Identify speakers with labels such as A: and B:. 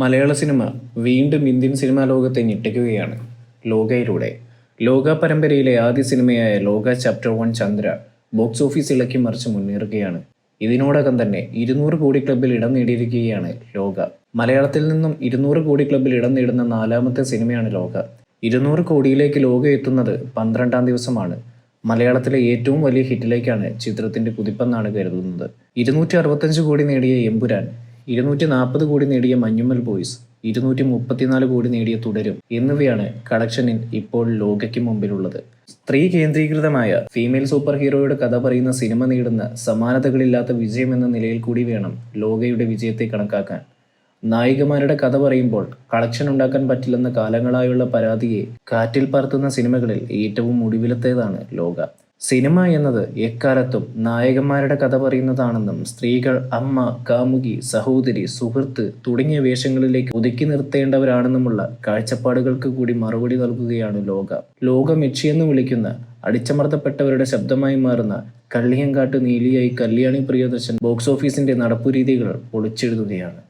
A: മലയാള cinema വീണ്ടും Indian cinema ലോകത്തെ ഞെട്ടിക്കുകയാണ്. ലോകയിലൂടെ ലോക പരമ്പരയിലെ ആദ്യ സിനിമയായ ലോക ചാപ്റ്റർ 1 ചന്ദ്ര ബോക്സ് ഓഫീസ് ഇളക്കി മറിച്ച് മുന്നേറുകയാണ്. ഇതിനോടകം തന്നെ 200 കോടി ക്ലബിൽ ഇടം നേടിയിരിക്കുകയാണ് ലോക. മലയാളത്തിൽ നിന്നും 200 കോടി ക്ലബിൽ ഇടം നേടുന്ന 4ാമത്തെ സിനിമയാണ് ലോക. 200 കോടിയിലേക്ക് ലോക എത്തുന്നത് 12ാം ദിവസമാണ്. മലയാളത്തിലെ ഏറ്റവും വലിയ ഹിറ്റിലേക്കാണ് ചിത്രത്തിന്റെ കുതിപ്പെന്നാണ് കരുതുന്നത്. 265 കോടി നേടിയ എമ്പുരാൻ, 240 കോടി നേടിയ മഞ്ഞുമ്മൽ ബോയ്സ്, 234 കോടി നേടിയ തുടരും എന്നിവയാണ് കളക്ഷനിൽ ഇപ്പോൾ ലോകയ്ക്ക് മുമ്പിലുള്ളത്. സ്ത്രീ കേന്ദ്രീകൃതമായ ഫീമെയിൽ സൂപ്പർ ഹീറോയുടെ കഥ പറയുന്ന സിനിമ നേടുന്ന സമാനതകളില്ലാത്ത വിജയം എന്ന നിലയിൽ കൂടി വേണം ലോകയുടെ വിജയത്തെ കണക്കാക്കാൻ. നായികമാരുടെ കഥ പറയുമ്പോൾ കളക്ഷൻ ഉണ്ടാക്കാൻ പറ്റില്ലെന്ന കാലങ്ങളായുള്ള പരാതിയെ കാറ്റിൽ പറത്തുന്ന സിനിമകളിൽ ഏറ്റവും ഒടുവിലത്തേതാണ് ലോക. സിനിമ എന്നത് എക്കാലത്തും നായകന്മാരുടെ കഥ പറയുന്നതാണെന്നും സ്ത്രീകൾ അമ്മ, കാമുകി, സഹോദരി, സുഹൃത്ത് തുടങ്ങിയ വേഷങ്ങളിലേക്ക് ഒതുക്കി നിർത്തേണ്ടവരാണെന്നുമുള്ള കാഴ്ചപ്പാടുകൾക്ക് കൂടി മറുപടി നൽകുകയാണ് ലോക. ലോക മെച്ചിയെന്ന് വിളിക്കുന്ന അടിച്ചമർത്തപ്പെട്ടവരുടെ ശബ്ദമായി മാറുന്ന കള്ളിയങ്കാട്ട് നീലിയായി കല്യാണി പ്രിയദർശൻ ബോക്സ് ഓഫീസിന്റെ നടപ്പുരീതികൾ പൊളിച്ചെഴുതുകയാണ്.